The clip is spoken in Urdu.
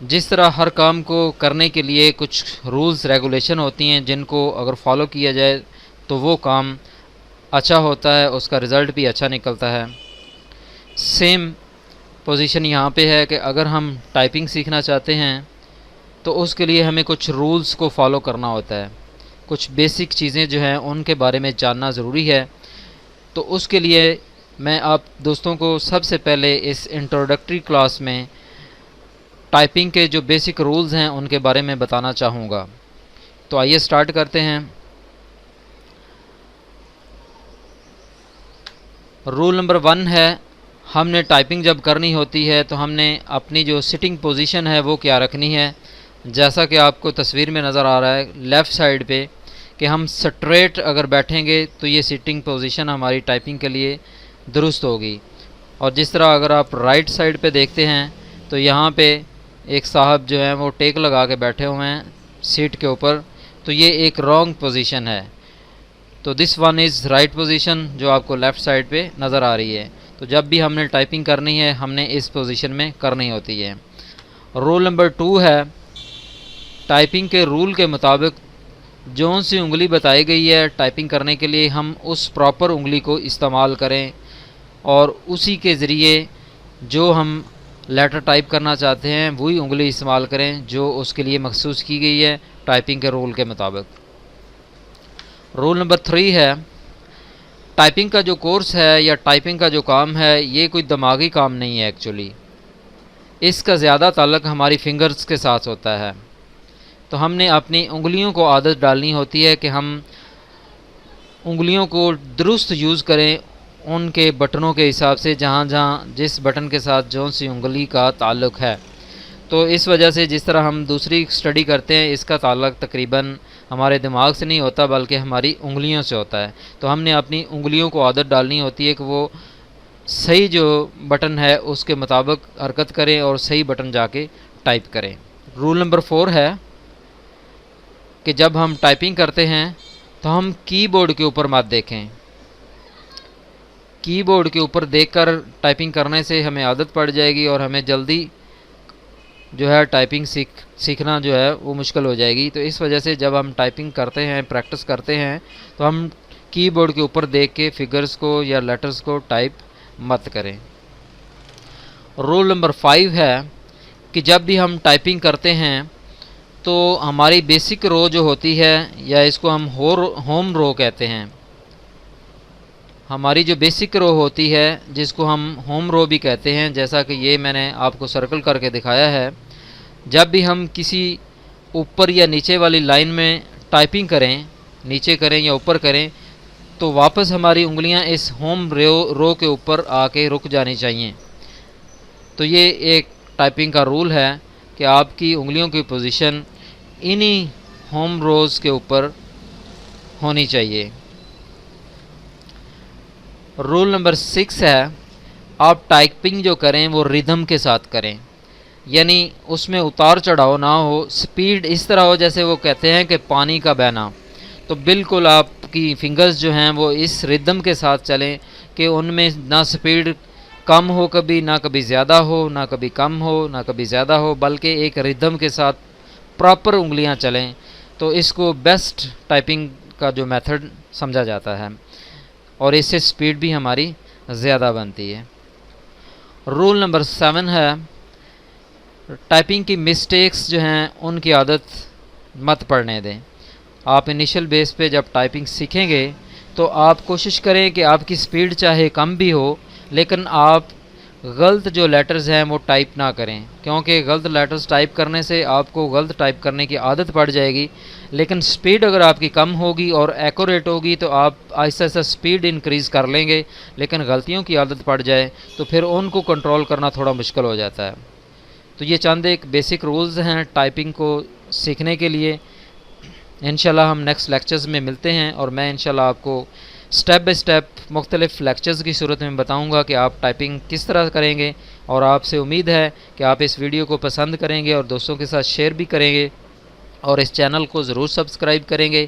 جس طرح ہر کام کو کرنے کے لیے کچھ رولز ریگولیشن ہوتی ہیں جن کو اگر فالو کیا جائے تو وہ کام اچھا ہوتا ہے، اس کا رزلٹ بھی اچھا نکلتا ہے۔ سیم پوزیشن یہاں پہ ہے کہ اگر ہم ٹائپنگ سیکھنا چاہتے ہیں تو اس کے لیے ہمیں کچھ رولز کو فالو کرنا ہوتا ہے، کچھ بیسک چیزیں جو ہیں ان کے بارے میں جاننا ضروری ہے۔ تو اس کے لیے میں آپ دوستوں کو سب سے پہلے اس انٹروڈکٹری کلاس میں ٹائپنگ کے جو بیسک رولز ہیں ان کے بارے میں بتانا چاہوں گا۔ تو آئیے سٹارٹ کرتے ہیں۔ رول نمبر 1 ہے، ہم نے ٹائپنگ جب کرنی ہوتی ہے تو ہم نے اپنی جو سٹنگ پوزیشن ہے وہ کیا رکھنی ہے۔ جیسا کہ آپ کو تصویر میں نظر آ رہا ہے لیفٹ سائڈ پہ کہ ہم سٹریٹ اگر بیٹھیں گے تو یہ سٹنگ پوزیشن ہماری ٹائپنگ کے لیے درست ہوگی، اور جس طرح اگر آپ رائٹ سائڈ پہ دیکھتے ہیں تو یہاں پہ ایک صاحب جو ہیں وہ ٹیک لگا کے بیٹھے ہوئے ہیں سیٹ کے اوپر، تو یہ ایک رانگ پوزیشن ہے۔ تو this one is right position جو آپ کو لیفٹ سائڈ پہ نظر آ رہی ہے۔ تو جب بھی ہم نے ٹائپنگ کرنی ہے ہم نے اس پوزیشن میں کرنی ہوتی ہے۔ رول نمبر 2 ہے، ٹائپنگ کے رول کے مطابق جون سی انگلی بتائی گئی ہے ٹائپنگ کرنے کے لیے ہم اس پراپر انگلی کو استعمال کریں، اور اسی کے ذریعے جو ہم لیٹر ٹائپ کرنا چاہتے ہیں وہی انگلی استعمال کریں جو اس کے لیے مخصوص کی گئی ہے ٹائپنگ کے رول کے مطابق۔ رول نمبر 3 ہے، ٹائپنگ کا جو کورس ہے یا ٹائپنگ کا جو کام ہے یہ کوئی دماغی کام نہیں ہے ایکچولی، اس کا زیادہ تعلق ہماری فنگرز کے ساتھ ہوتا ہے۔ تو ہم نے اپنی انگلیوں کو عادت ڈالنی ہوتی ہے کہ ہم انگلیوں کو درست یوز کریں ان کے بٹنوں کے حساب سے، جہاں جہاں جس بٹن کے ساتھ جون سی انگلی کا تعلق ہے۔ تو اس وجہ سے جس طرح ہم دوسری اسٹڈی کرتے ہیں اس کا تعلق تقریباً ہمارے دماغ سے نہیں ہوتا بلکہ ہماری انگلیوں سے ہوتا ہے۔ تو ہم نے اپنی انگلیوں کو عادت ڈالنی ہوتی ہے کہ وہ صحیح جو بٹن ہے اس کے مطابق حرکت کریں اور صحیح بٹن جا کے ٹائپ کریں۔ رول نمبر 4 ہے کہ جب ہم ٹائپنگ کرتے ہیں تو ہم کی بورڈ کے اوپر مت دیکھیں۔ کی بورڈ کے اوپر دیکھ کر ٹائپنگ کرنے سے ہمیں عادت پڑ جائے گی اور ہمیں جلدی جو ہے ٹائپنگ سیکھنا جو ہے وہ مشکل ہو جائے گی۔ تو اس وجہ سے جب ہم ٹائپنگ کرتے ہیں پریکٹس کرتے ہیں تو ہم کی بورڈ کے اوپر دیکھ کے فگرز کو یا لیٹرز کو ٹائپ مت کریں۔ رول نمبر 5 ہے کہ جب بھی ہم ٹائپنگ کرتے ہیں تو ہماری بیسک رو جو ہوتی ہے یا اس کو ہم ہوم رو کہتے ہیں، ہماری جو بیسک رو ہوتی ہے جس کو ہم ہوم رو بھی کہتے ہیں، جیسا کہ یہ میں نے آپ کو سرکل کر کے دکھایا ہے، جب بھی ہم کسی اوپر یا نیچے والی لائن میں ٹائپنگ کریں، نیچے کریں یا اوپر کریں، تو واپس ہماری انگلیاں اس ہوم رو کے اوپر آ کے رک جانی چاہیے۔ تو یہ ایک ٹائپنگ کا رول ہے کہ آپ کی انگلیوں کی پوزیشن انہی ہوم روز کے اوپر ہونی چاہیے۔ رول نمبر 6 ہے، آپ ٹائپنگ جو کریں وہ ریدم کے ساتھ کریں، یعنی اس میں اتار چڑھاؤ نہ ہو، سپیڈ اس طرح ہو جیسے وہ کہتے ہیں کہ پانی کا بہنا۔ تو بالکل آپ کی فنگرز جو ہیں وہ اس ریدم کے ساتھ چلیں کہ ان میں نہ سپیڈ کم ہو کبھی، نہ کبھی زیادہ ہو، نہ کبھی کم ہو، نہ کبھی زیادہ ہو، بلکہ ایک ریدم کے ساتھ پراپر انگلیاں چلیں۔ تو اس کو بیسٹ ٹائپنگ کا جو میتھڈ سمجھا جاتا ہے، اور اس سے سپیڈ بھی ہماری زیادہ بنتی ہے۔ رول نمبر 7 ہے، ٹائپنگ کی مسٹیکس جو ہیں ان کی عادت مت پڑنے دیں۔ آپ انیشل بیس پہ جب ٹائپنگ سیکھیں گے تو آپ کوشش کریں کہ آپ کی سپیڈ چاہے کم بھی ہو لیکن آپ غلط جو لیٹرز ہیں وہ ٹائپ نہ کریں، کیونکہ غلط لیٹرز ٹائپ کرنے سے آپ کو غلط ٹائپ کرنے کی عادت پڑ جائے گی۔ لیکن سپیڈ اگر آپ کی کم ہوگی اور ایکوریٹ ہوگی تو آپ آہستہ آہستہ سپیڈ انکریز کر لیں گے، لیکن غلطیوں کی عادت پڑ جائے تو پھر ان کو کنٹرول کرنا تھوڑا مشکل ہو جاتا ہے۔ تو یہ چند ایک بیسک رولز ہیں ٹائپنگ کو سیکھنے کے لیے۔ انشاءاللہ ہم نیکسٹ لیکچرز میں ملتے ہیں، اور میں انشاءاللہ آپ کو سٹیپ بائی سٹیپ مختلف لیکچرز کی صورت میں بتاؤں گا کہ آپ ٹائپنگ کس طرح کریں گے، اور آپ سے امید ہے کہ آپ اس ویڈیو کو پسند کریں گے اور دوستوں کے ساتھ شیئر بھی کریں گے، اور اس چینل کو ضرور سبسکرائب کریں گے۔